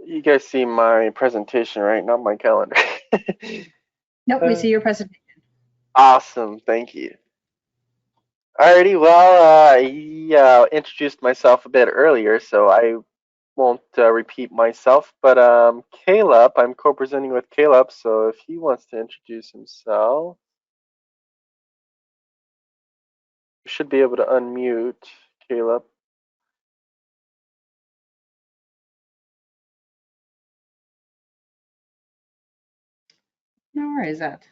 You guys see my presentation, right? Not my calendar. Nope, we see your presentation. Awesome, thank you. Alrighty, well, I introduced myself a bit earlier, so I won't repeat myself. But Caleb, I'm co-presenting with Caleb, so if he wants to introduce himself, you should be able to unmute Caleb. No worries, that.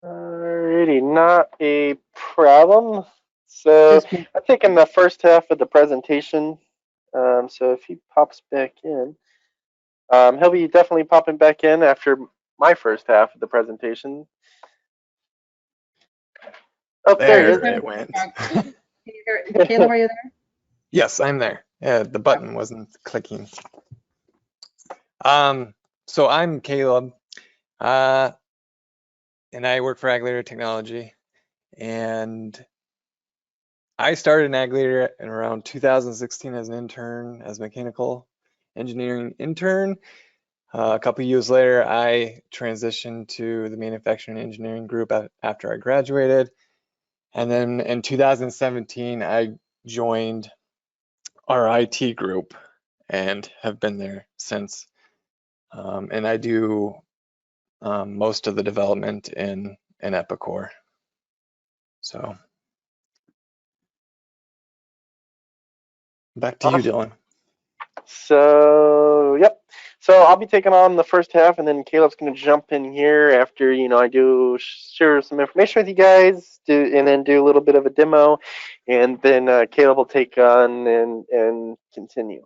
Alrighty, not a problem. So I've taken the first half of the presentation. So if he pops back in, he'll be definitely popping back in after my first half of the presentation. Oh, there he is. It went. Caleb, are you there? Yes, I'm there. Yeah, the button wasn't clicking. So I'm Caleb, and I work for AgLater Technology, and I started in AgLater in around 2016 as an intern, as a mechanical engineering intern. A couple of years later, I transitioned to the manufacturing engineering group after I graduated. And then in 2017, I joined our IT group and have been there since. And I do most of the development in Epicor. So back to you, Dylan. So, yep. So I'll be taking on the first half, and then Caleb's going to jump in here after I do share some information with you guys, and then do a little bit of a demo, and then Caleb will take on and continue.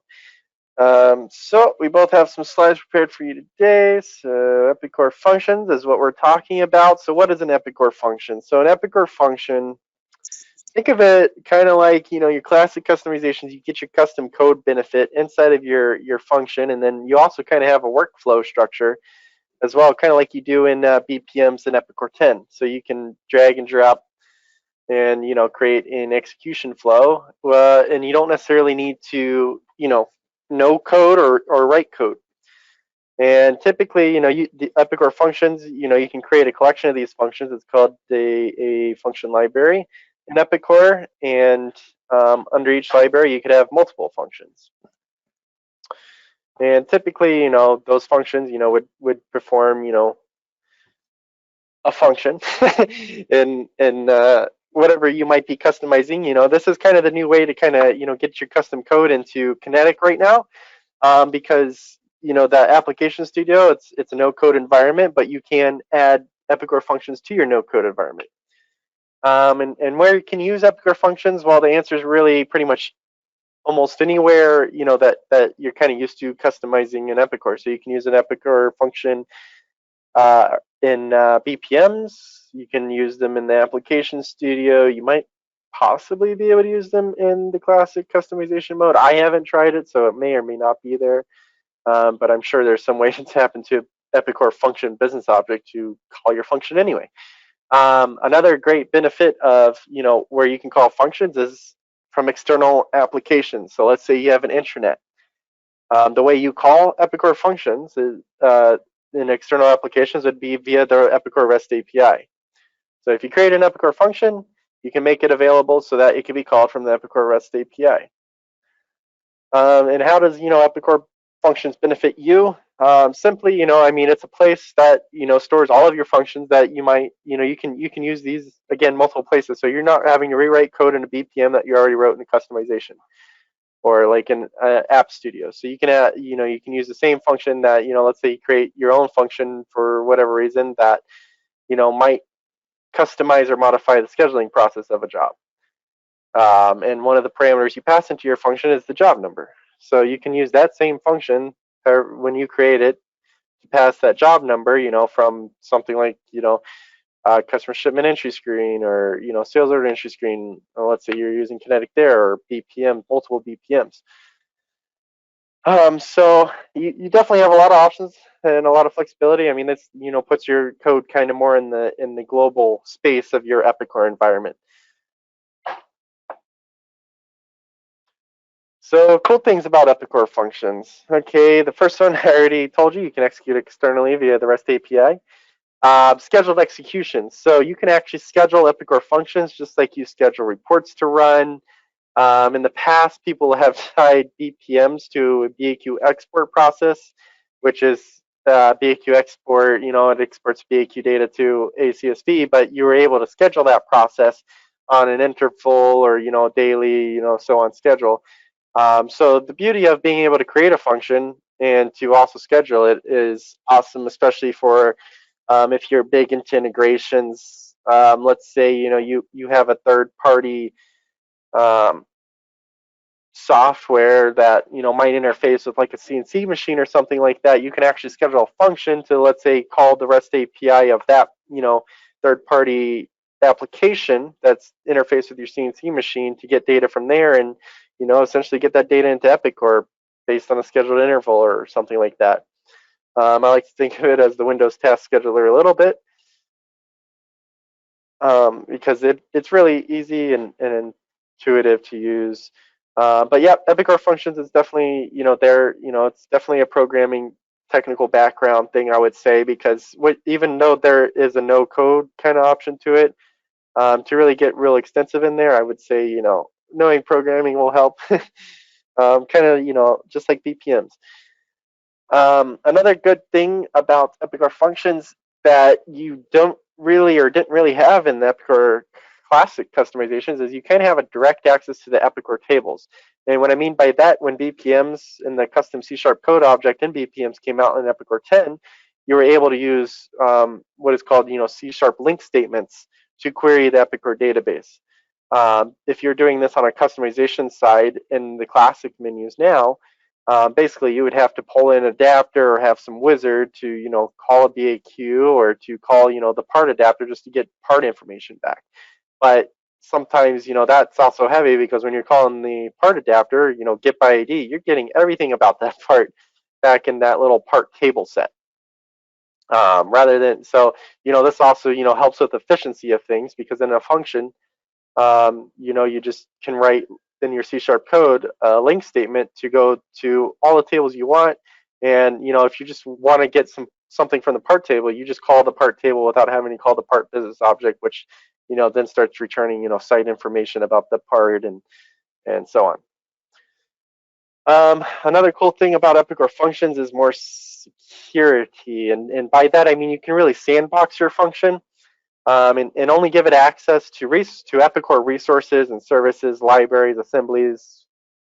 So we both have some slides prepared for you today. So Epicor Functions is what we're talking about. So what is an Epicor function? So an Epicor function, think of it kind of like your classic customizations. You get your custom code benefit inside of your function, and then you also kind of have a workflow structure as well, kind of like you do in BPMs and Epicor 10. So you can drag and drop and create an execution flow, and you don't necessarily need to know code or write code. And typically, the Epicor functions, you can create a collection of these functions. It's called a function library in Epicor, and under each library, you could have multiple functions. And typically, those functions, would perform, a function, and whatever you might be customizing. This is kind of the new way to kind of, get your custom code into Kinetic right now, because the application studio, it's a no code environment, but you can add Epicor functions to your no code environment. And where you can use Epicor functions, well, the answer is really pretty much almost anywhere that you're kind of used to customizing an Epicor. So you can use an Epicor function in BPMs. You can use them in the application studio. You might possibly be able to use them in the classic customization mode. I haven't tried it, so it may or may not be there. But I'm sure there's some way to tap into Epicor function business object to call your function anyway. Another great benefit of where you can call functions is from external applications. So let's say you have an intranet. The way you call Epicor functions is in external applications would be via the Epicor REST API. So if you create an Epicor function, you can make it available so that it can be called from the Epicor REST API. And how does Epicor functions benefit you? Simply, it's a place that stores all of your functions that you might, you can use these again multiple places. So you're not having to rewrite code in a BPM that you already wrote in the customization, or like in App Studio. So you can you can use the same function that let's say you create your own function for whatever reason that might customize or modify the scheduling process of a job. And one of the parameters you pass into your function is the job number. So you can use that same function when you create it to pass that job number, from something like, customer shipment entry screen, or, sales order entry screen. Let's say you're using Kinetic there, or BPM, multiple BPMs. So you definitely have a lot of options and a lot of flexibility. I mean, this, puts your code kind of more in the global space of your Epicor environment. So cool things about Epicor Functions. Okay, the first one I already told you can execute externally via the REST API. Scheduled execution. So you can actually schedule Epicor Functions just like you schedule reports to run. In the past, people have tied BPMs to a BAQ export process, which is BAQ export. It exports BAQ data to a CSV, but you were able to schedule that process on an interval or daily, so on schedule. So the beauty of being able to create a function and to also schedule it is awesome, especially for if you're big into integrations. Let's say you have a third party um, software that might interface with like a CNC machine or something like that. You can actually schedule a function to, let's say, call the REST API of that third party application that's interfaced with your CNC machine to get data from there, and essentially get that data into Epicor based on a scheduled interval or something like that. I like to think of it as the Windows task scheduler a little bit, because it's really easy and intuitive to use. But yeah, Epicor Functions is definitely it's definitely a programming technical background thing, I would say, because even though there is a no code kind of option to it, to really get real extensive in there, I would say knowing programming will help. Kind of just like BPMs. Another good thing about Epicor Functions that you don't really or didn't really have in the Epicor classic customizations is you can have a direct access to the Epicor tables. And what I mean by that, when BPMs and the custom C# code object in BPMs came out in Epicor 10, you were able to use what is called C# link statements to query the Epicor database. If you're doing this on a customization side in the classic menus now, basically you would have to pull in an adapter or have some wizard to call a BAQ or to call the part adapter just to get part information back. But sometimes that's also heavy, because when you're calling the part adapter, get by ID, you're getting everything about that part back in that little part table set. Rather than this also helps with efficiency of things, because in a function you just can write in your C# code a link statement to go to all the tables you want. And if you just want to get something from the part table, you just call the part table without having to call the part business object, which then starts returning site information about the part and so on. Another cool thing about Epicor Functions is more security, and by that I mean you can really sandbox your function. And only give it access to Epicor resources and services, libraries, assemblies,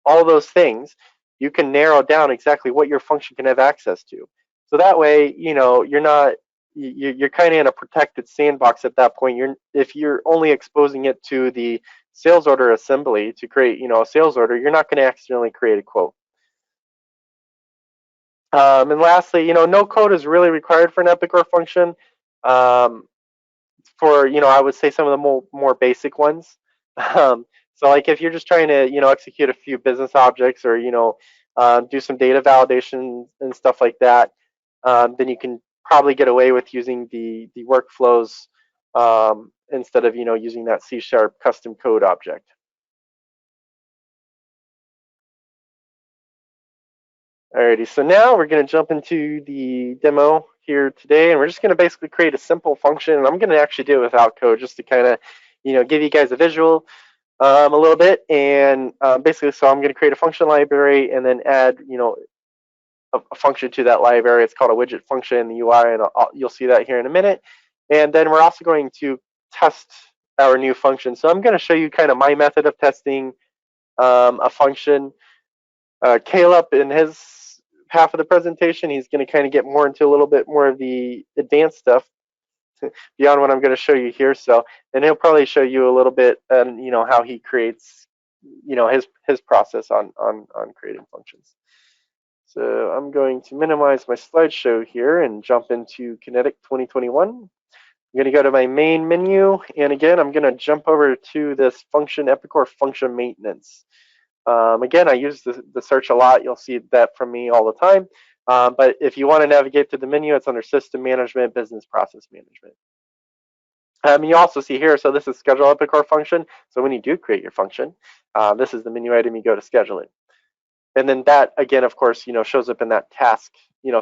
all those things. You can narrow down exactly what your function can have access to. So that way, you're kind of in a protected sandbox at that point. If you're only exposing it to the sales order assembly to create, a sales order, you're not going to accidentally create a quote. And lastly, no code is really required for an Epicor function. For I would say some of the more basic ones. So like if you're just trying to execute a few business objects or do some data validation and stuff like that, then you can probably get away with using the workflows instead of using that C# custom code object. Alrighty, so now we're going to jump into the demo here today, and we're just going to basically create a simple function. And I'm going to actually do it without code, just to kind of, give you guys a visual a little bit. And basically, so I'm going to create a function library and then add, a function to that library. It's called a widget function in the UI, and you'll see that here in a minute. And then we're also going to test our new function. So I'm going to show you kind of my method of testing a function. Caleb, in his half of the presentation, he's going to kind of get more into a little bit more of the advanced stuff beyond what I'm going to show you here. So, and he'll probably show you a little bit, how he creates, his process on creating functions. So I'm going to minimize my slideshow here and jump into Kinetic 2021. I'm going to go to my main menu, and again, I'm going to jump over to this function, Epicor function maintenance. Again, I use the search a lot. You'll see that from me all the time. But if you want to navigate to the menu, it's under System Management, Business Process Management. You also see here, so this is Schedule Epicor function. So when you do create your function, this is the menu item you go to schedule it. And then that again, of course, shows up in that task,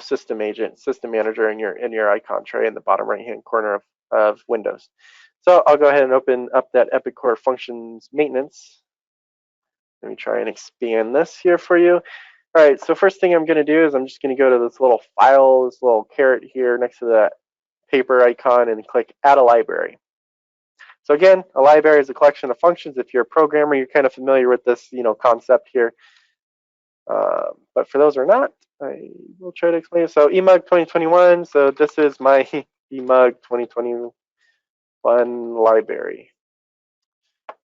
system agent, system manager in your icon tray in the bottom right hand corner of Windows. So I'll go ahead and open up that Epicor Functions maintenance. Let me try and expand this here for you. All right, so first thing I'm going to do is I'm just going to go to this little file, this little caret here next to that paper icon, and click Add a Library. So again, a library is a collection of functions. If you're a programmer, you're kind of familiar with this, concept here. But for those who are not, I will try to explain it. So eMug 2021. So this is my eMug 2021 library.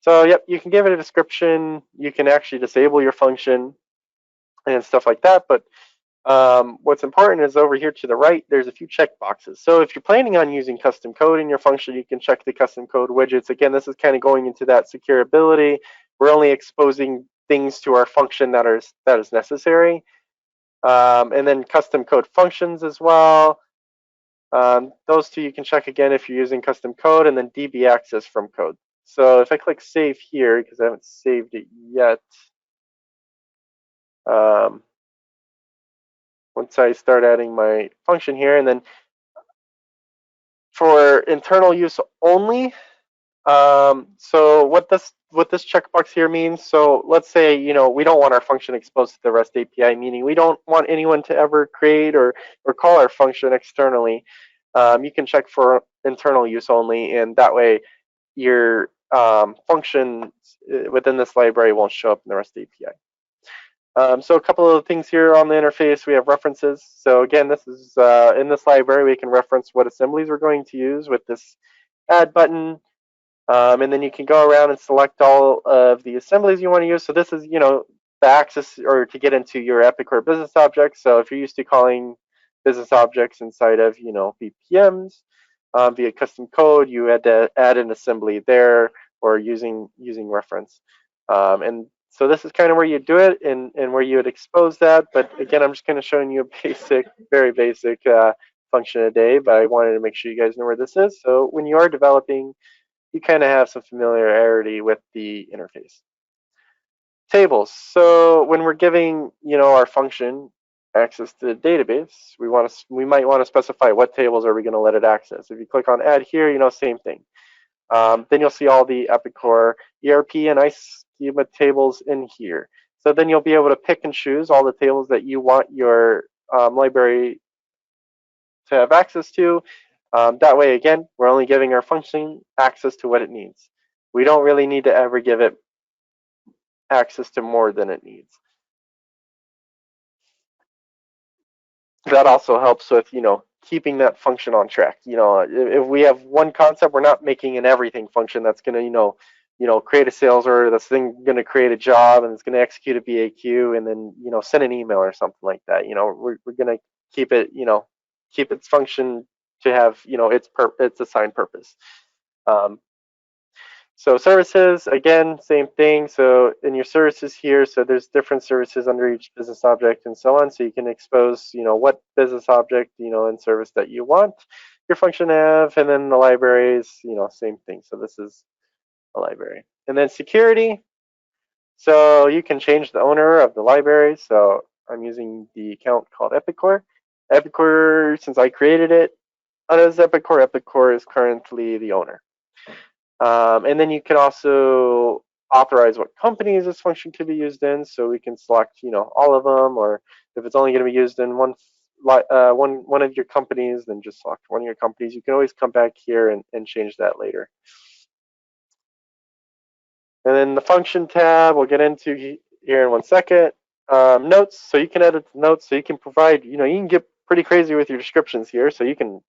So yep, you can give it a description. You can actually disable your function and stuff like that. But what's important is over here to the right, there's a few checkboxes. So if you're planning on using custom code in your function, you can check the custom code widgets. Again, this is kind of going into that securability. We're only exposing things to our function that is necessary. And then custom code functions as well. Those two you can check again if you're using custom code, and then DB access from code. So if I click save here, because I haven't saved it yet, once I start adding my function here, and then for internal use only, so what this checkbox here means, so let's say, we don't want our function exposed to the REST API, meaning we don't want anyone to ever create or call our function externally. You can check for internal use only, and that way your function within this library won't show up in the REST API. So a couple of things here on the interface. We have references. So again, this is in this library, we can reference what assemblies we're going to use with this add button. And then you can go around and select all of the assemblies you want to use. So this is, the access or to get into your Epicor business objects. So if you're used to calling business objects inside of, BPMs via custom code, you had to add an assembly there or using reference. And so this is kind of where you do it and where you would expose that. But again, I'm just kind of showing you a basic, very basic function a day. But I wanted to make sure you guys know where this is. So when you are developing, you kind of have some familiarity with the interface. Tables. So when we're giving, our function access to the database, we might want to specify what tables are we going to let it access. If you click on add here, same thing. Then you'll see all the Epicor ERP and iSchema tables in here. So then you'll be able to pick and choose all the tables that you want your library to have access to. That way, again, we're only giving our function access to what it needs. We don't really need to ever give it access to more than it needs. That also helps with, keeping that function on track. If we have one concept, we're not making an everything function that's going to, create a sales order, that's then going to create a job, and it's going to execute a BAQ, and then, send an email or something like that. We're going to keep it, keep its function to have, its assigned purpose. So services, again, same thing. So in your services here, so there's different services under each business object and so on. So you can expose, what business object, and service that you want your function to have, and then the libraries, same thing. So this is a library. And then security. So you can change the owner of the library. So I'm using the account called Epicor. Epicor, since I created it, as Epicor, Epicor is currently the owner. And then you can also authorize what companies this function could be used in. So we can select, all of them, or if it's only going to be used in one of your companies, then just select one of your companies. You can always come back here and change that later. And then the function tab, we'll get into here in 1 second. Notes, so you can edit the notes, so you can provide, you can get pretty crazy with your descriptions here, so you can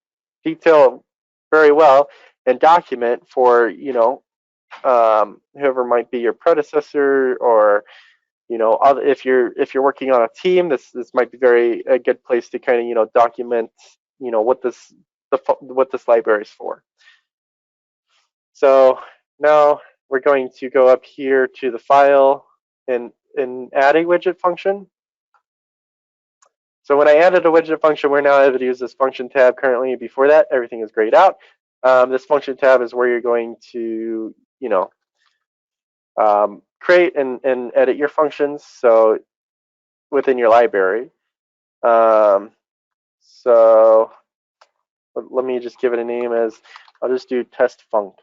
detail very well and document for, whoever might be your predecessor, or, if you're working on a team, this might be a good place to kind of, document, what this library is for. So now we're going to go up here to the file and add a widget function. So when I added a widget function, we're now able to use this function tab currently. Before that, everything is grayed out. This function tab is where you're going to, create and edit your functions. So within your library. So let me just give it a name as, I'll just do test func.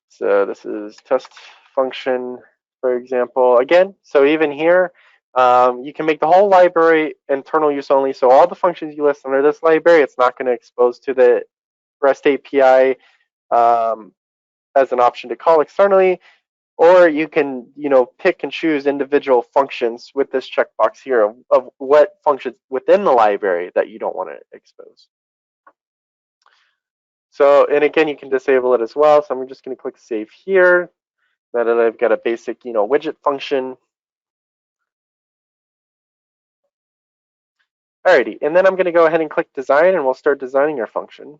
So this is test function, for example. Again, so even here, you can make the whole library internal use only. So all the functions you list under this library, it's not going to expose to the REST API as an option to call externally. Or you can, pick and choose individual functions with this checkbox here of what functions within the library that you don't want to expose. So, and again, you can disable it as well. So I'm just going to click save here. Now that I've got a basic, widget function. Alrighty, and then I'm going to go ahead and click design, and we'll start designing our function.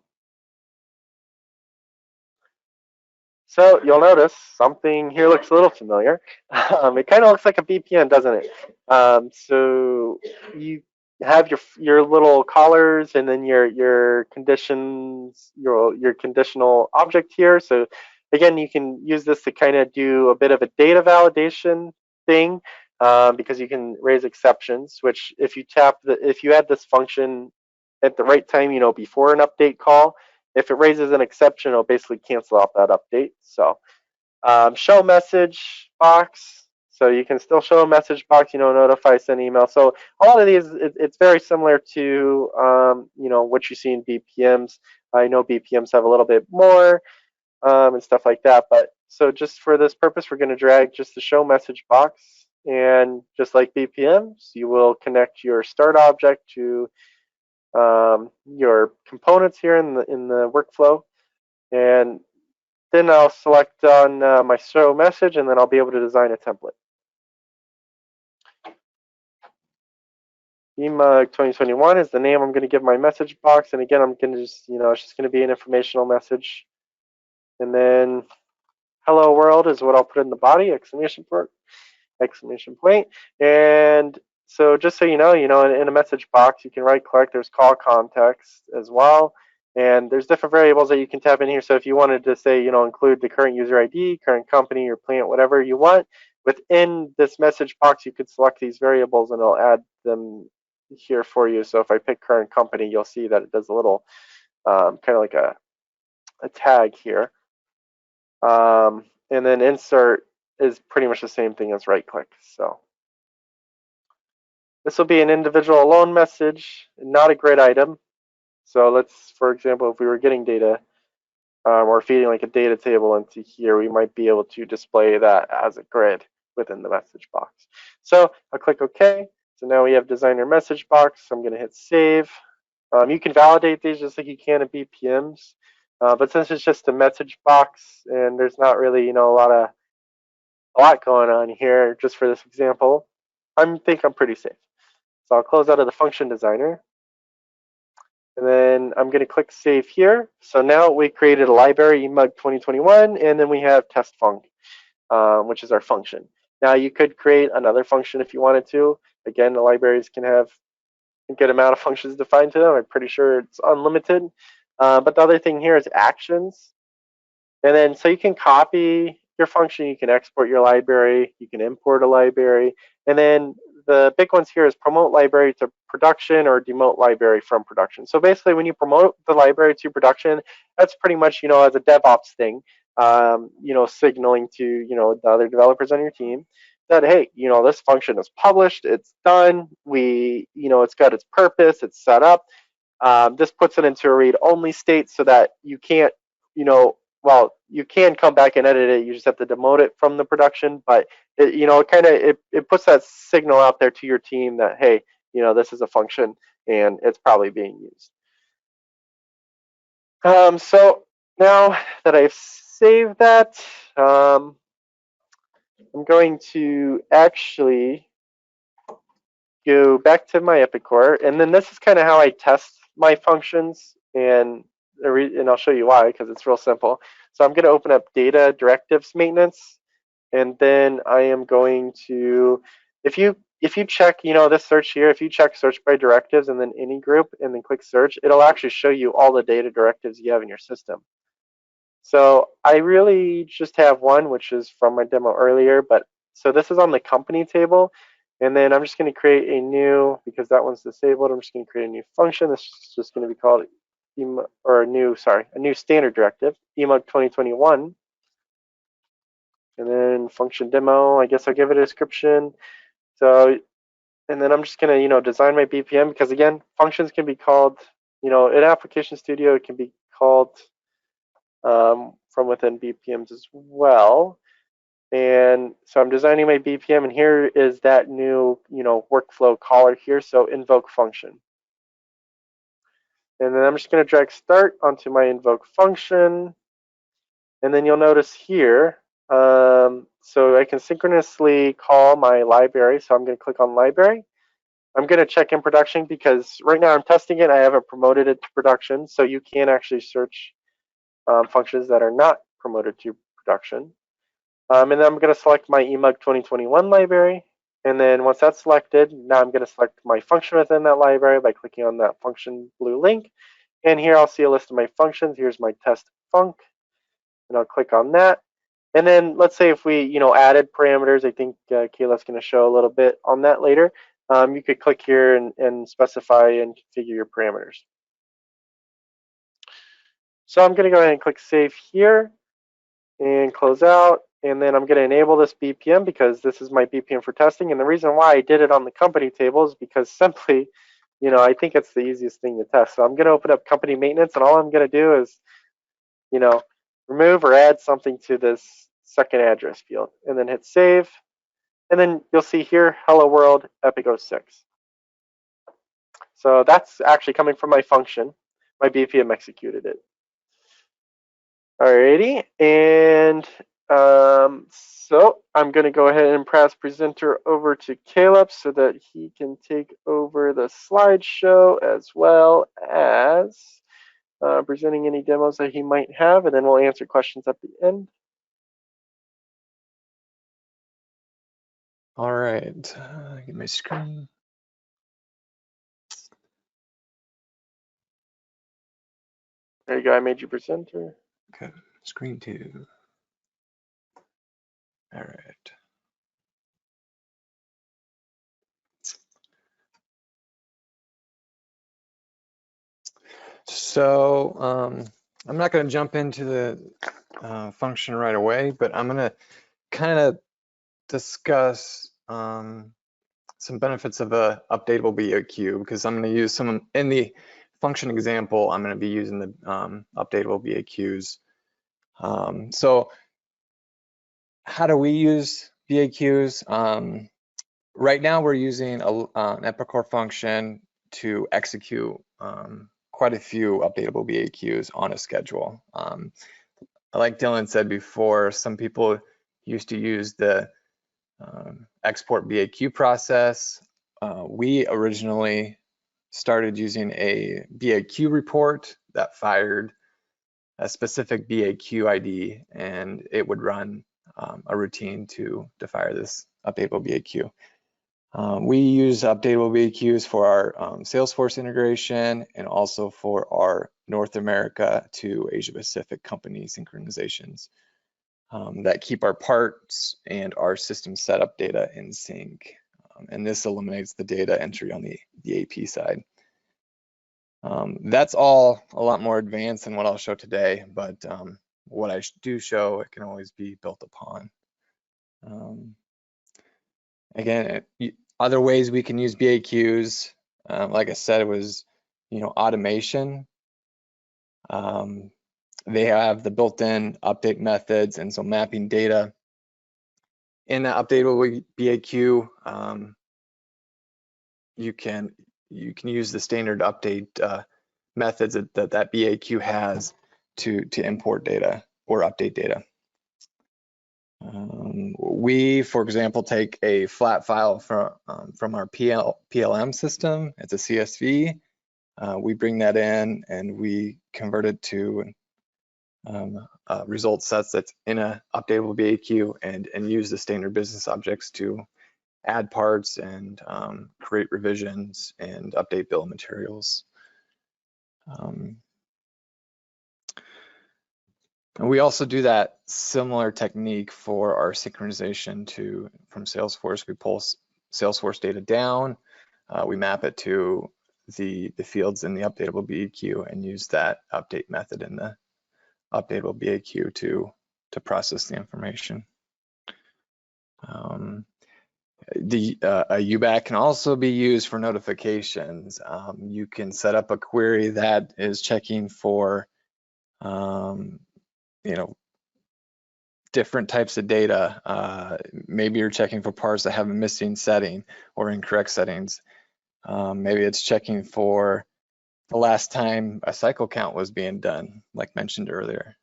So you'll notice something here looks a little familiar. It kind of looks like a BPN, doesn't it? So you have your little collars, and then your conditions, your conditional object here. So again, you can use this to kind of do a bit of a data validation thing, because you can raise exceptions. Which if you add this function at the right time, before an update call, if it raises an exception, it'll basically cancel out that update. So show message box. So you can still show a message box, notify, send email. So a lot of these, it's very similar to, what you see in BPMs. I know BPMs have a little bit more and stuff like that. But so just for this purpose, we're going to drag just the show message box. And just like BPMs, you will connect your start object to your components here in the workflow, and then I'll select on my show message, and then I'll be able to design a template. EMUG 2021 is the name I'm going to give my message box, and again, I'm going to just, it's just going to be an informational message, and then hello world is what I'll put in the body, exclamation point, and so just so you know, in a message box, you can right click, there's call context as well. And there's different variables that you can tap in here. So if you wanted to say, include the current user ID, current company, or plant, whatever you want, within this message box, you could select these variables and it'll add them here for you. So if I pick current company, you'll see that it does a little kind of like a tag here. And then insert is pretty much the same thing as right click. So this will be an individual alone message, not a grid item. So let's, for example, if we were getting data or feeding like a data table into here, we might be able to display that as a grid within the message box. So I'll click OK. So now we have designer message box. I'm going to hit save. You can validate these just like you can in BPMs. But since it's just a message box and there's not really, a lot going on here, just for this example, I think I'm pretty safe. So I'll close out of the function designer. And then I'm going to click save here. So now we created a library, EMUG 2021, and then we have test func, which is our function. Now you could create another function if you wanted to. Again, the libraries can have a good amount of functions defined to them. I'm pretty sure it's unlimited. But the other thing here is actions. And then so you can copy your function, you can export your library, you can import a library, and then the big ones here is promote library to production or demote library from production. So basically when you promote the library to production, that's pretty much, as a DevOps thing, signaling to, the other developers on your team that, hey, this function is published, it's done, it's got its purpose, it's set up. This puts it into a read-only state so that you can't, you can come back and edit it. You just have to demote it from the production, but it puts that signal out there to your team that, hey, this is a function and it's probably being used. So now that I've saved that, I'm going to actually go back to my Epicor, and then this is kind of how I test my functions, and I'll show you why, because it's real simple. So I'm going to open up data directives maintenance, and then I am going to, if you check, this search here, if you check search by directives and then any group and then click search, it'll actually show you all the data directives you have in your system. So I really just have one, which is from my demo earlier, but so this is on the company table. And then I'm just going to create a new, because that one's disabled, I'm just going to create a new function. This is just going to be called a new standard directive, emug 2021. And then function demo, I guess I'll give it a description. So, and then I'm just going to, design my BPM, because again, functions can be called, in Application Studio, it can be called from within BPMs as well. And so I'm designing my BPM, and here is that new, workflow caller here. So invoke function. And then I'm just going to drag start onto my invoke function. And then you'll notice here, so I can synchronously call my library. So I'm going to click on library. I'm going to check in production because right now I'm testing it. I haven't promoted it to production. So you can actually search functions that are not promoted to production. And then I'm going to select my emug 2021 library. And then once that's selected, now I'm going to select my function within that library by clicking on that function blue link. And here I'll see a list of my functions. Here's my test func. And I'll click on that. And then let's say if we, added parameters, I think Kayla's going to show a little bit on that later. You could click here and specify and configure your parameters. So I'm going to go ahead and click save here and close out. And then I'm going to enable this BPM because this is my BPM for testing. And the reason why I did it on the company table is because simply, I think it's the easiest thing to test. So I'm going to open up company maintenance, and all I'm going to do is, remove or add something to this second address field, and then hit save. And then you'll see here, hello world, Epicor 06. So that's actually coming from my function. My BPM executed it. Alrighty, and so I'm going to go ahead and pass presenter over to Caleb so that he can take over the slideshow as well as presenting any demos that he might have, and then we'll answer questions at the end. All right, get my screen. There you go, I made you presenter. Okay, screen 2. All right. So I'm not going to jump into the function right away, but I'm going to kind of discuss some benefits of a updatable BAQ, because I'm going to use some in the function example. I'm going to be using the updatable BAQs. So how do we use BAQs? Right now we're using an Epicor function to execute quite a few updatable BAQs on a schedule. Like Dylan said before, some people used to use the export BAQ process. We originally started using a BAQ report that fired a specific BAQ ID, and it would run a routine to fire this updatable BAQ. We use updatable BAQs for our Salesforce integration and also for our North America to Asia Pacific company synchronizations that keep our parts and our system setup data in sync. And this eliminates the data entry on the AP side. That's all a lot more advanced than what I'll show today, but what I do show, it can always be built upon. Again, other ways we can use BAQs, like I said, it was, automation. They have the built-in update methods, and so mapping data in the updatable BAQ, you can use the standard update methods that BAQ has to import data or update data. We, for example, take a flat file from our PLM system. It's a CSV. We bring that in and we convert it to result sets that's in a updatable BAQ and use the standard business objects to add parts and create revisions and update bill of materials. And we also do that similar technique for our synchronization from Salesforce. We pull Salesforce data down, we map it to the fields in the updatable BAQ and use that update method in the updatable BAQ to process the information. A UBack can also be used for notifications. You can set up a query that is checking for, different types of data. Maybe you're checking for parts that have a missing setting or incorrect settings. Maybe it's checking for the last time a cycle count was being done, like mentioned earlier.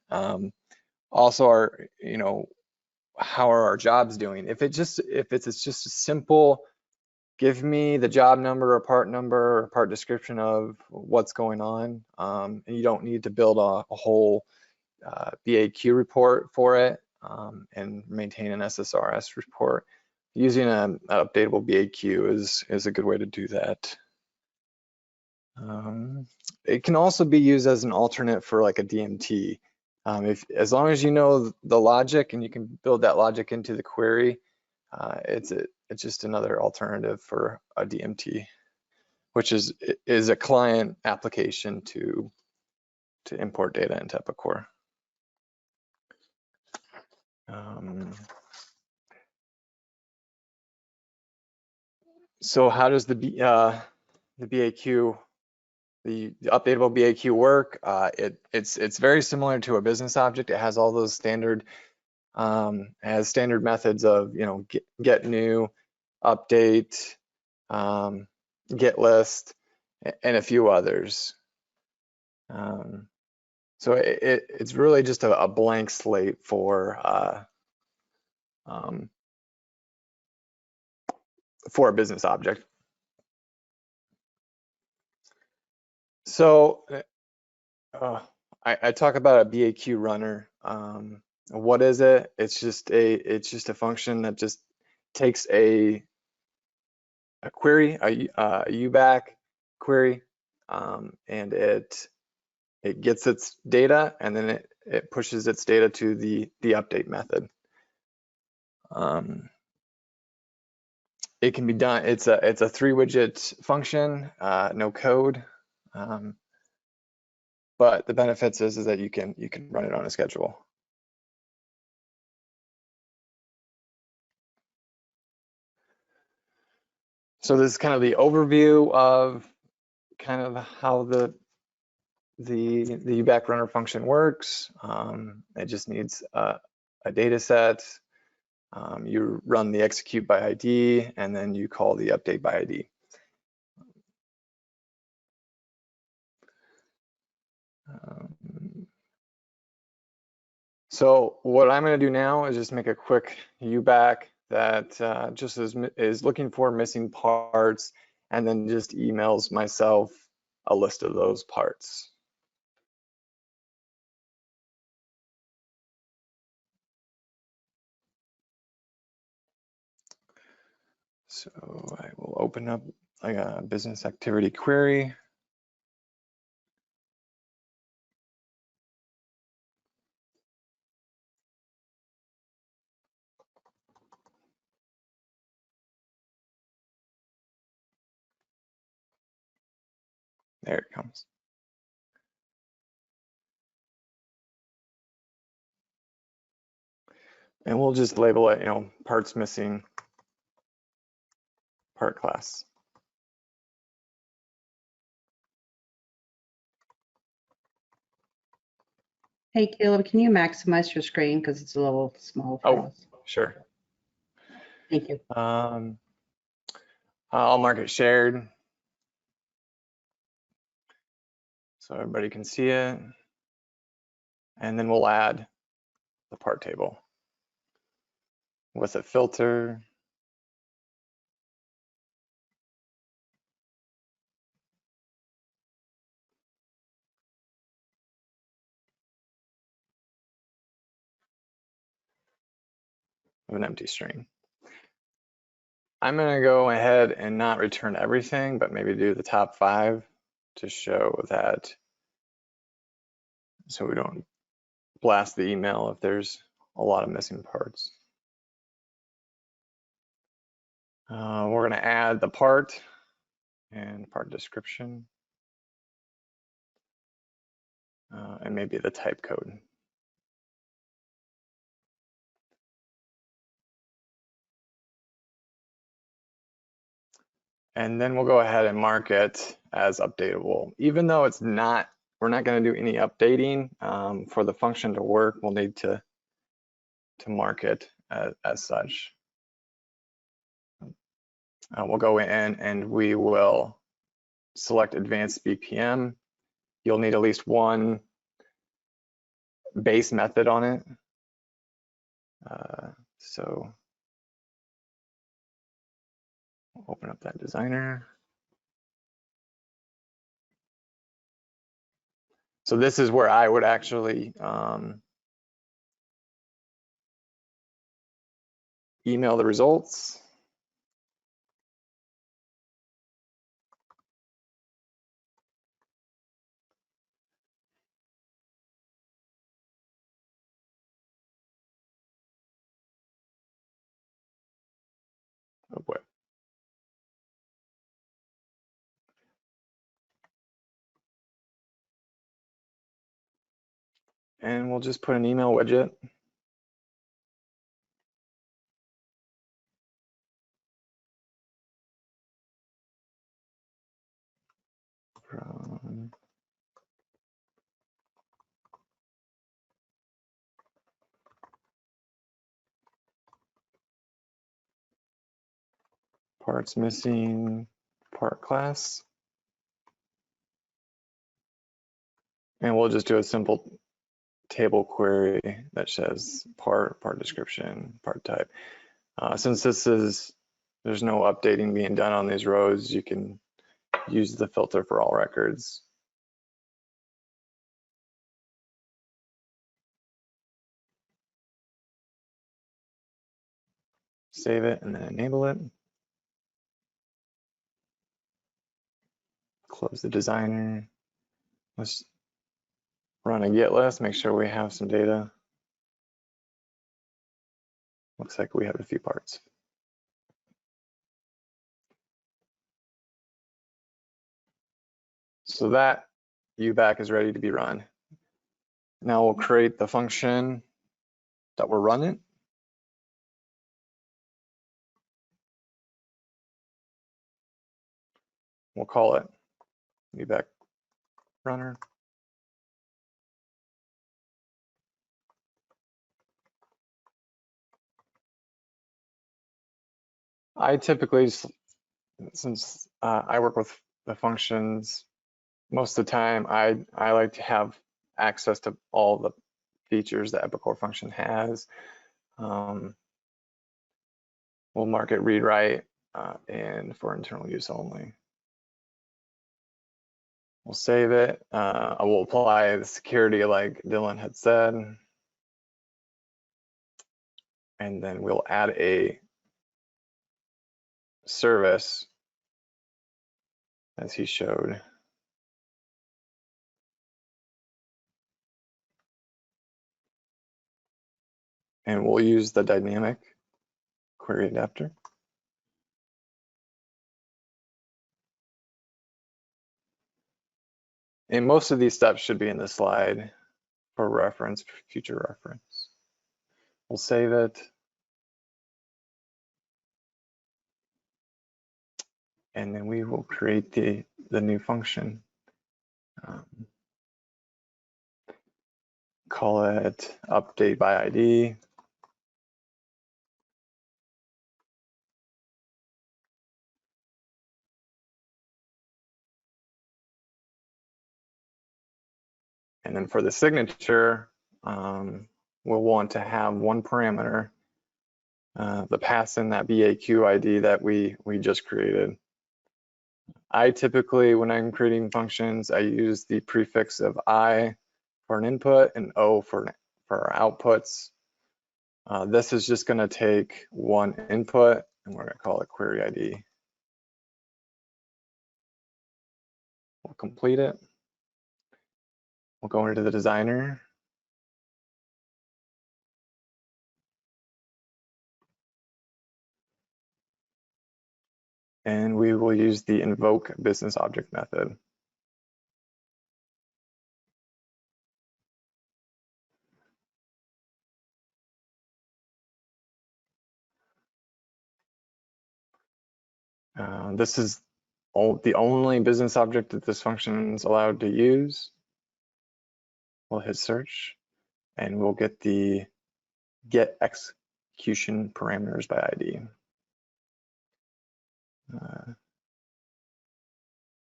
Also, how are our jobs doing? If it's just a simple, give me the job number or part number or part description of what's going on, and you don't need to build a whole BAQ report for it and maintain an SSRS report. Using an updatable BAQ is a good way to do that. It can also be used as an alternate for like a DMT. As long as you know the logic and you can build that logic into the query, it's just another alternative for a DMT, which is a client application to import data into Epicor. So how does the BAQ, the updatable BAQ work? It's very similar to a business object. It has all those standard methods of get new, update, get list, and a few others. So it's really just a blank slate for a business object. So I talk about a BaqRunner. Runner. What is it? It's just a function that just takes a query, a UBack query, and it gets its data, and then it pushes its data to the update method. It can be done. It's a 3-widget function, no code. But the benefits is that you can run it on a schedule. So this is kind of the overview of kind of how the UBack Runner function works. It just needs a data set. You run the execute by ID, and then you call the update by ID. So what I'm going to do now is just make a quick UBack that just is looking for missing parts, and then just emails myself a list of those parts. So I will open up like a business activity query. There it comes. And we'll just label it, parts missing, part class. Hey, Caleb, can you maximize your screen because it's a little small for us? Sure. Thank you. I'll mark it shared so everybody can see it. And then we'll add the part table with a filter. Of an empty string. I'm going to go ahead and not return everything, but maybe do the top 5 to show that, so we don't blast the email if there's a lot of missing parts. We're going to add the part and part description, and maybe the type code. And then we'll go ahead and mark it as updatable. Even though it's not, we're not going to do any updating, for the function to work, we'll need to mark it as such. We'll go in and we will select advanced BPM. You'll need at least one base method on it. So we'll open up that designer. So this is where I would actually email the results. Oh boy. And we'll just put an email widget. From parts missing, part class. And we'll just do a simple table query that says part description, part type. Since there's no updating being done on these rows, you can use the filter for all records. Save it and then enable it. Close the designer. Let's run a get list, make sure we have some data. Looks like we have a few parts. So that UBack is ready to be run. Now we'll create the function that we're running. We'll call it UBack Runner. I typically, since I work with the functions most of the time, I like to have access to all the features that Epicor function has. We'll mark it read write and for internal use only. We'll save it. I will apply the security like Dylan had said. And then we'll add a service as he showed. And we'll use the dynamic query adapter. And most of these steps should be in the slide for reference, for future reference. We'll save it. And then we will create the new function. Call it update by ID. And then for the signature, we'll want to have one parameter, the pass in that BAQ ID that we just created. I typically, when I'm creating functions, I use the prefix of I for an input and O for our outputs. This is just going to take one input and we're going to call it query ID. We'll complete it. We'll go into the designer. and we will use the invoke business object method. This is the only business object that this function is allowed to use. We'll hit search and we'll get the get execution parameters by ID.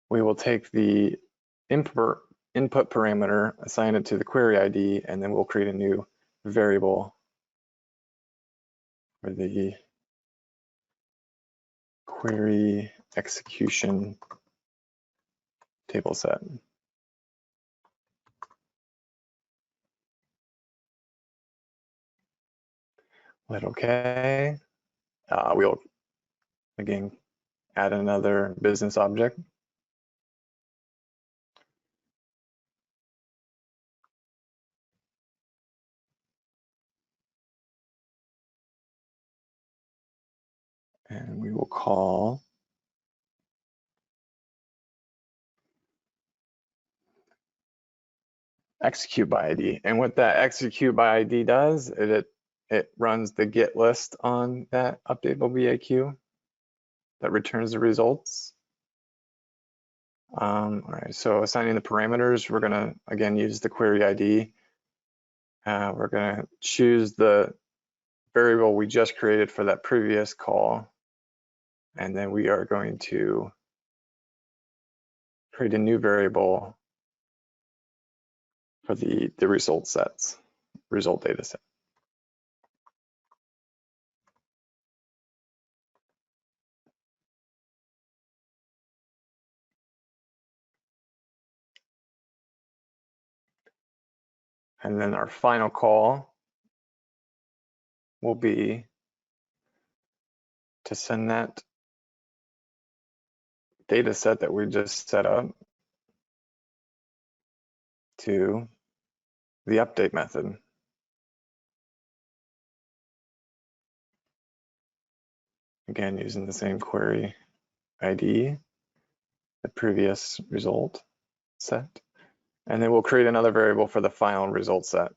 We will take the input parameter, assign it to the query ID, and then we'll create a new variable for the query execution table set. Hit OK. We'll again add another business object. And we will call execute by ID. And what that execute by ID does, it runs the get list on that updatable BAQ that returns the results. All right, so assigning the parameters, we're gonna, again, use the query ID. We're gonna choose the variable we just created for that previous call. And then we are going to create a new variable for the result data set. And then our final call will be to send that data set that we just set up to the update method. Again, using the same query ID, the previous result set, and then we'll create another variable for the final result set.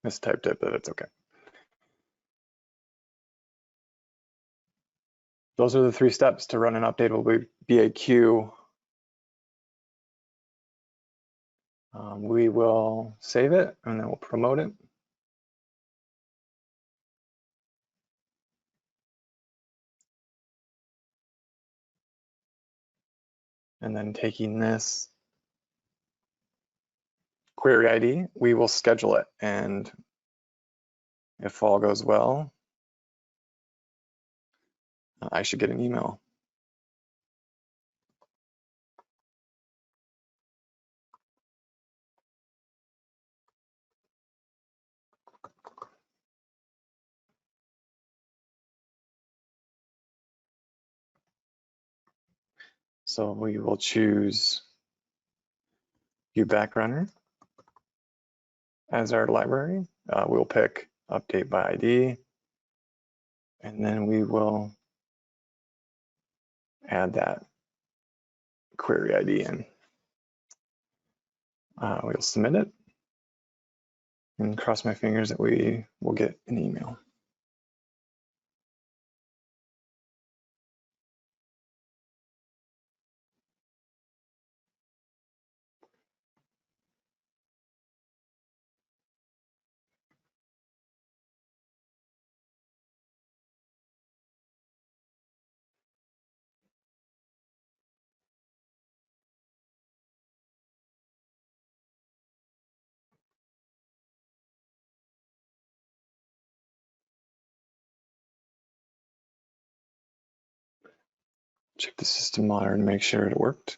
Mistyped it, but it's okay. Those are the 3 steps to run an updatable BAQ. We will save it and then we'll promote it. And then taking this query ID, we will schedule it. And if all goes well, I should get an email. So we will choose UBack Runner as our library. We'll pick update by ID, and then we will add that query ID in. We'll submit it and cross my fingers that we will get an email. Check the system monitor to make sure it worked.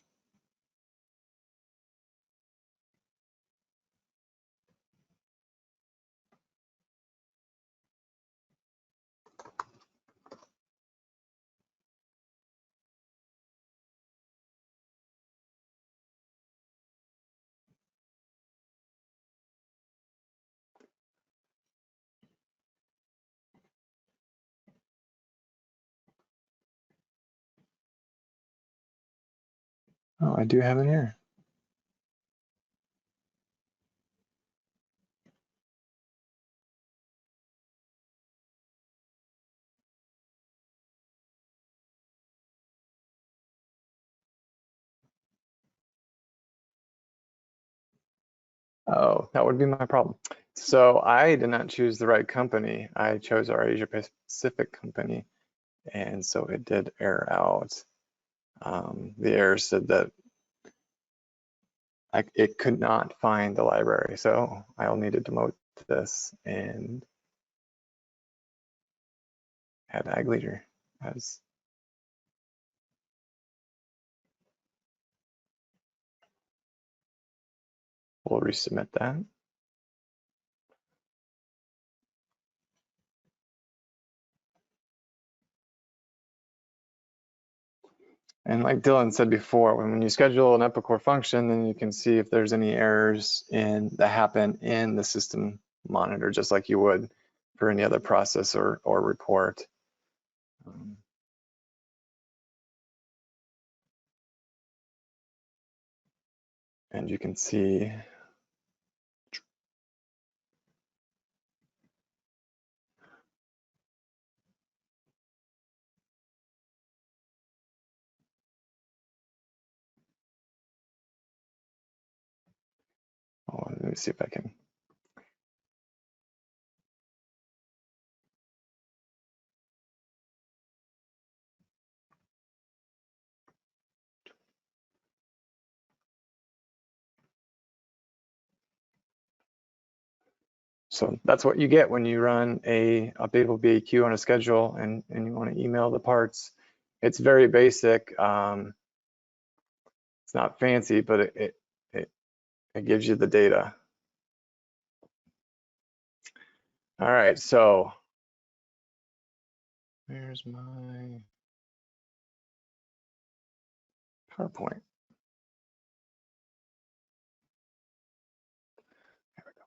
Oh, I do have an error. Oh, that would be my problem. So I did not choose the right company. I chose our Asia Pacific company, and so it did error out. The error said that it could not find the library, so I'll need to demote this and add ag leader as. We'll resubmit that. And like Dylan said before, when you schedule an Epicor function, then you can see if there's any errors that happen in the system monitor, just like you would for any other process or report. And you can see let me see if I can. So that's what you get when you run a updatable BAQ on a schedule and you want to email the parts. It's very basic. It's not fancy, but it gives you the data. All right, so where's my PowerPoint? There we go.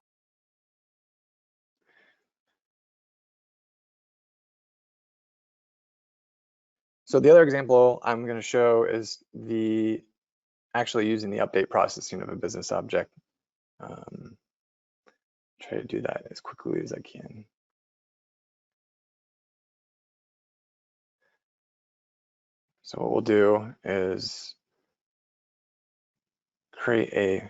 So the other example I'm going to show is actually using the update processing of a business object. Try to do that as quickly as I can. So what we'll do is create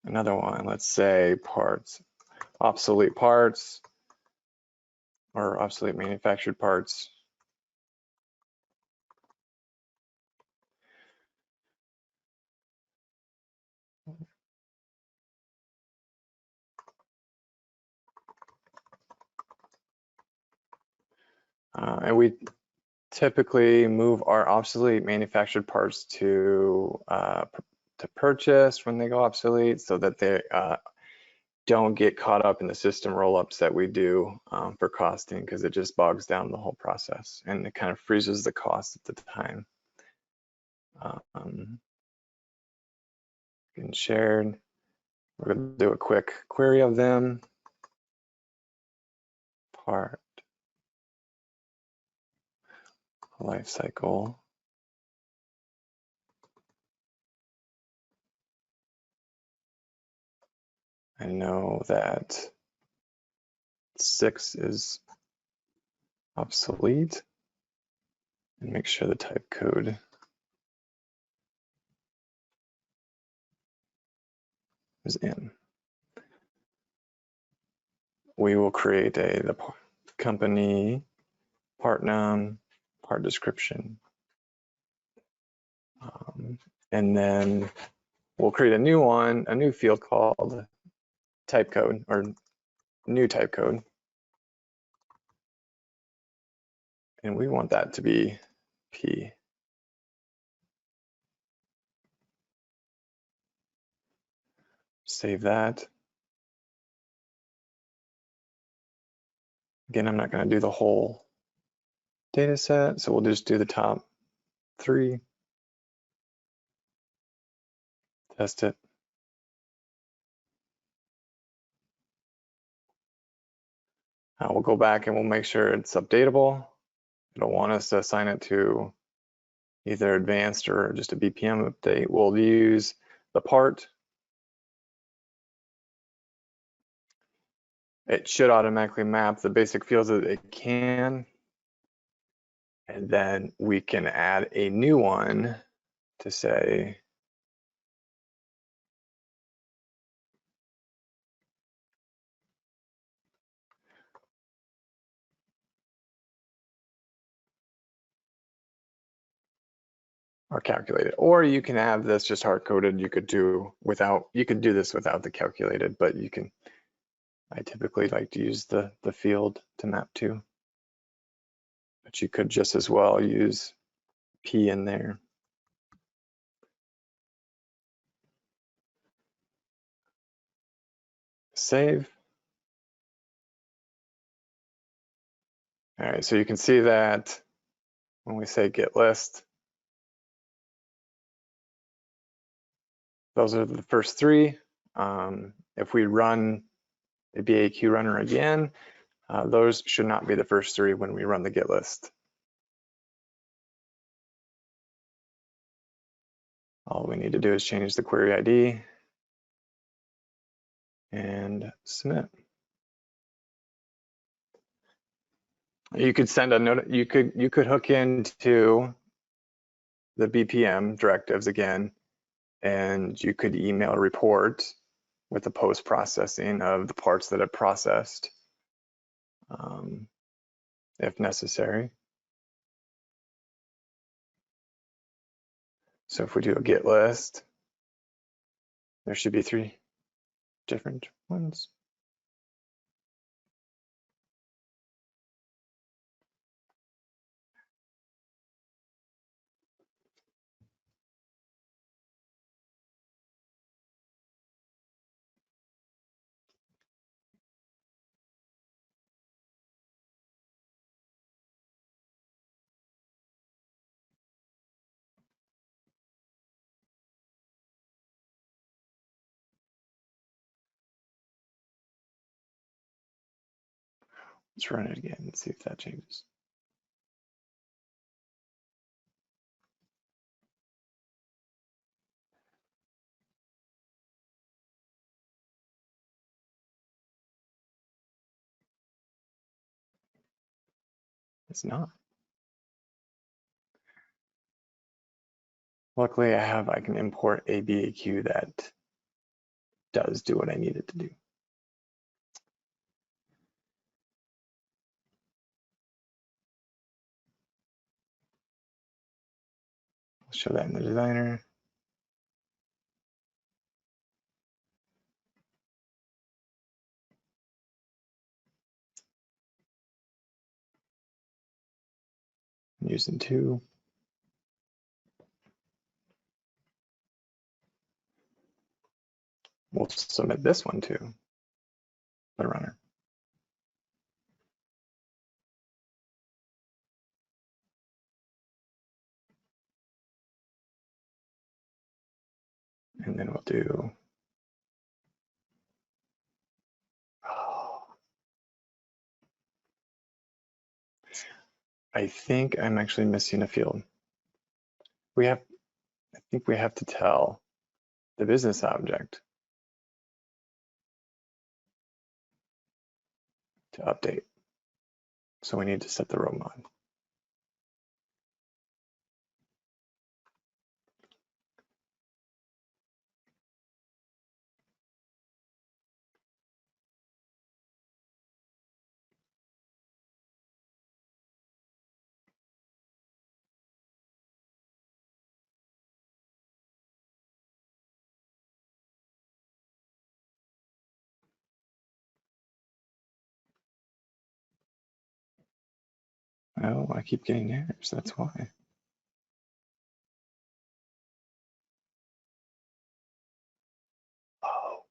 another one. Let's say parts, obsolete parts, or obsolete manufactured parts. And we typically move our obsolete manufactured parts to purchase when they go obsolete, so that they don't get caught up in the system rollups that we do for costing, because it just bogs down the whole process and it kind of freezes the cost at the time. Getting shared. We're going to do a quick query of them. Part life cycle. I know that 6 is obsolete, and make sure the type code is in. We will create the company, part num, part description, and then we'll create a new one, a new field called type code, or new type code. And we want that to be P. Save that. Again, I'm not going to do the whole data set, so we'll just do the top 3. Test it. We'll go back and we'll make sure it's updatable. It'll want us to assign it to either advanced or just a BPM update, we'll use the part. It should automatically map the basic fields that it can. And then we can add a new one to say, or calculated, or you can have this just hard coded. You could do this without the calculated, but you can, I typically like to use the field to map to, but you could just as well use P in there. Save. All right, so you can see that when we say get list, those are the first three. If we run the BaqRunner again, those should not be the first three when we run the get list. All we need to do is change the query ID and submit. You could send a note. You could hook into the BPM directives again, and you could email a report with the post processing of the parts that are processed, if necessary. So if we do a get list, there should be 3 different ones. Let's run it again and see if that changes. It's not. Luckily, I can import a BAQ that does do what I need it to do. I'll show that in the designer. I'm using 2. We'll submit this one to the runner. And then we'll do, I think I'm actually missing a field. I think we have to tell the business object to update. So we need to set the row mod. Oh, I keep getting errors, that's why. Oh.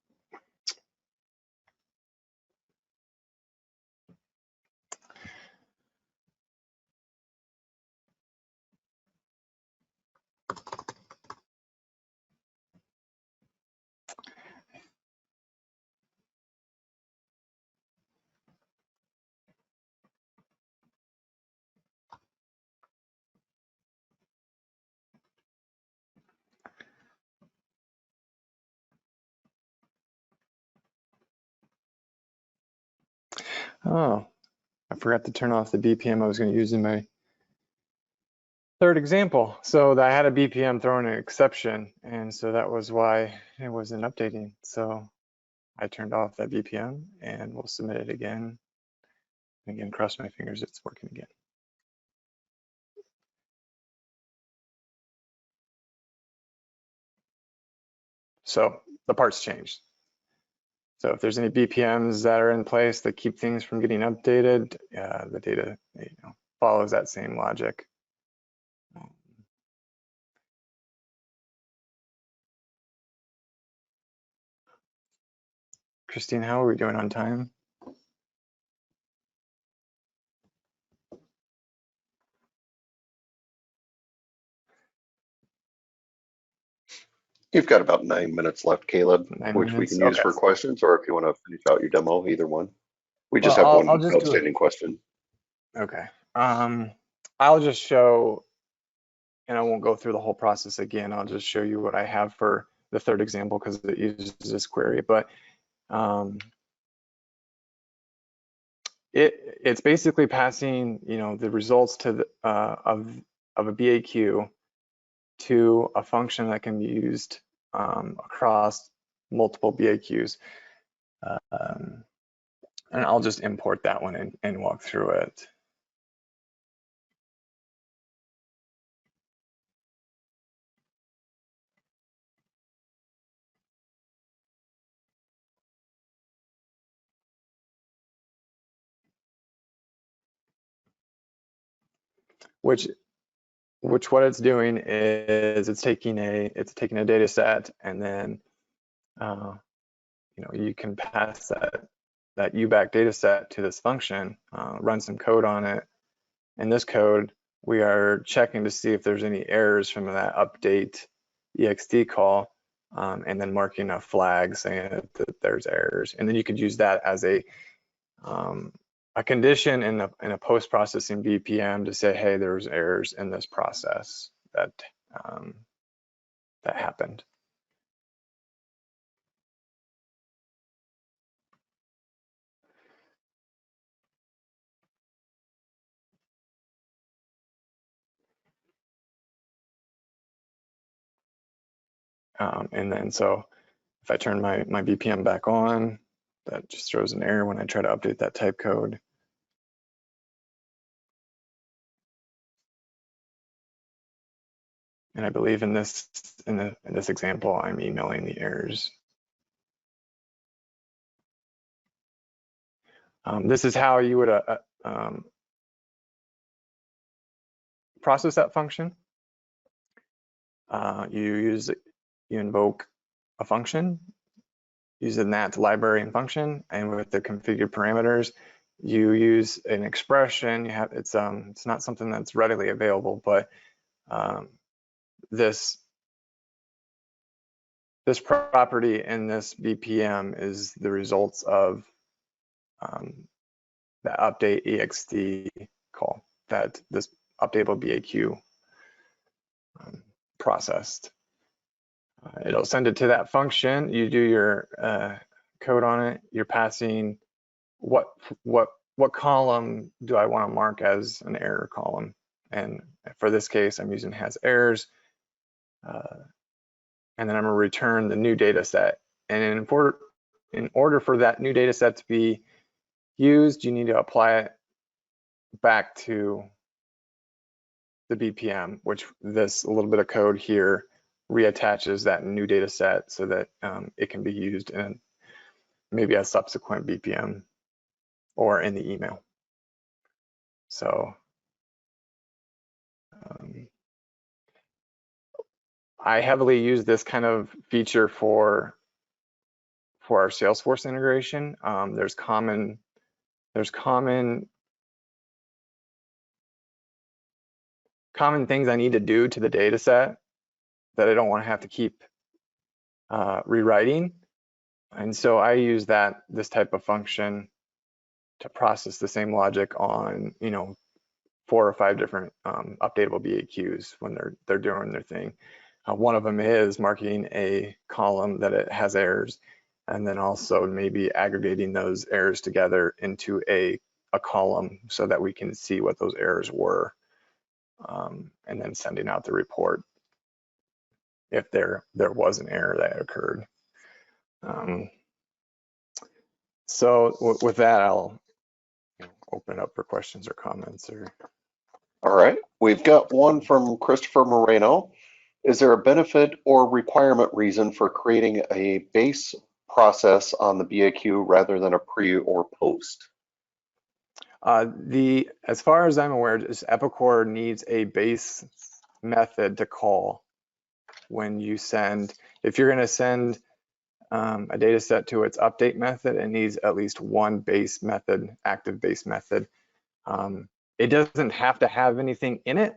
Oh, I forgot to turn off the BPM I was going to use in my third example. So I had a BPM throwing an exception, and so that was why it wasn't updating. So I turned off that BPM, and we'll submit it again. Again, cross my fingers, it's working again. So the part's changed. So if there's any BPMs that are in place that keep things from getting updated, the data follows that same logic. Christine, how are we doing on time? You've got about 9 minutes left, Caleb, 9 which we minutes? can use Okay. for questions, or if you want to finish out your demo, either one. We just Well, have I'll one just do it. outstanding question. Okay. I'll just show, and I won't go through the whole process again. I'll just show you what I have for the third example because it uses this query. But it's basically passing, the results to the, of a BAQ to a function that can be used across multiple BAQs. And I'll just import that one and walk through it. Which what it's doing is it's taking a data set, and then you can pass that UBack data set to this function, run some code on it. In this code, we are checking to see if there's any errors from that update ext call, and then marking a flag saying that there's errors. And then you could use that as a condition in a post-processing BPM to say, hey, there's errors in this process that happened. And then so if I turn my BPM back on, that just throws an error when I try to update that type code. And I believe in this example, I'm emailing the errors. This is how you would process that function. You invoke a function using that library and function, and with the configured parameters, you use an expression. It's not something that's readily available, but this property in this BPM is the results of the update ext call that this updatable BAQ processed. It'll send it to that function. You do your code on it. You're passing what column do I want to mark as an error column, and for this case, I'm using has errors. And then I'm going to return the new data set. And in order for that new data set to be used, you need to apply it back to the BPM, which this little bit of code here reattaches that new data set so that it can be used in maybe a subsequent BPM or in the email. So I heavily use this kind of feature for our Salesforce integration. There's common things I need to do to the data set that I don't want to have to keep rewriting. And so I use this type of function to process the same logic on 4 or 5 different updatable BAQs when they're doing their thing. One of them is marking a column that it has errors, and then also maybe aggregating those errors together into a column so that we can see what those errors were, and then sending out the report if there was an error that occurred. So with that, I'll open it up for questions or comments. All right, we've got one from Christopher Moreno. Is there a benefit or requirement reason for creating a base process on the BAQ rather than a pre or post? As far as I'm aware, just Epicor needs a base method to call when you send. If you're going to send a data set to its update method, it needs at least one base method, active base method. It doesn't have to have anything in it.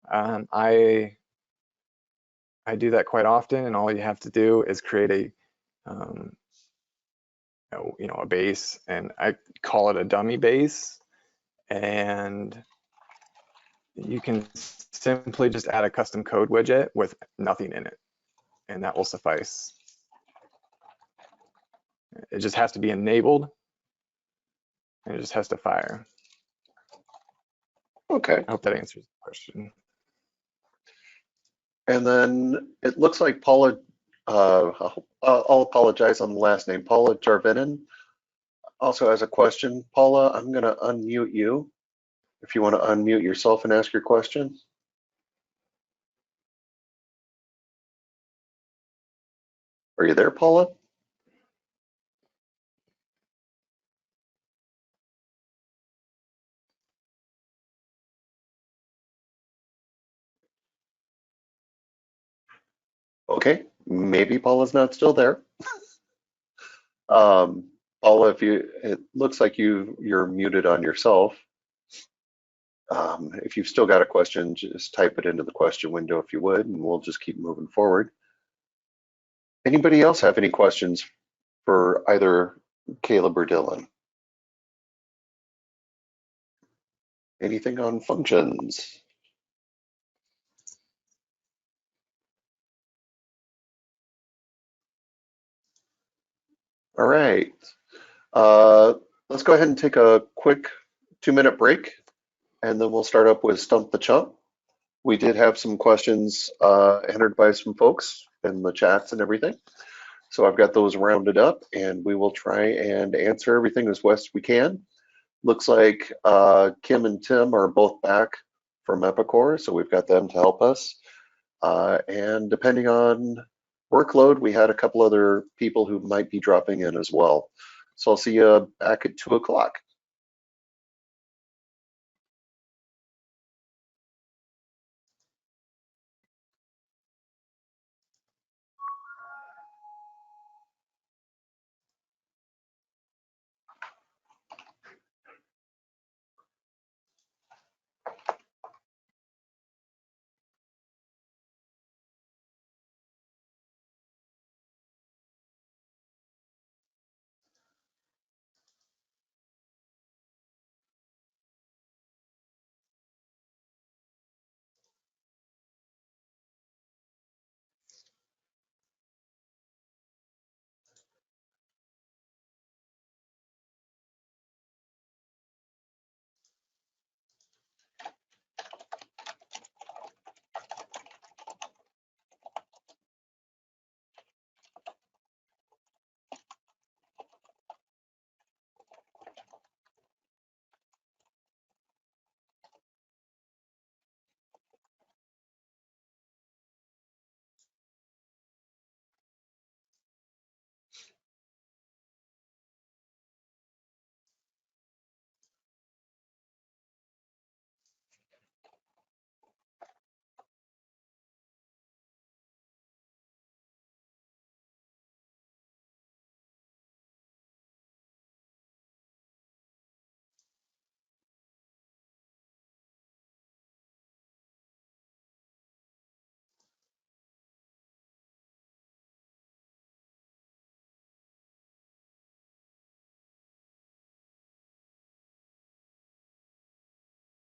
I do that quite often, and all you have to do is create a base, and I call it a dummy base, and you can simply just add a custom code widget with nothing in it, and that will suffice. It just has to be enabled, and it just has to fire. Okay. I hope that answers the question. And then it looks like Paula, I'll apologize on the last name, Paula Jarvinen also has a question. Paula, I'm going to unmute you if you want to unmute yourself and ask your question. Are you there, Paula? Okay, maybe Paula's not still there. Paula, it looks like you're muted on yourself. If you've still got a question, just type it into the question window if you would, and we'll just keep moving forward. Anybody else have any questions for either Caleb or Dylan? Anything on functions? All right, let's go ahead and take a quick 2-minute break, and then we'll start up with Stump the Chump. We did have some questions entered by some folks in the chats and everything. So I've got those rounded up, and we will try and answer everything as best we can. Looks like Kim and Tim are both back from Epicor, so we've got them to help us. And depending on workload, we had a couple other people who might be dropping in as well. So I'll see you back at 2 o'clock.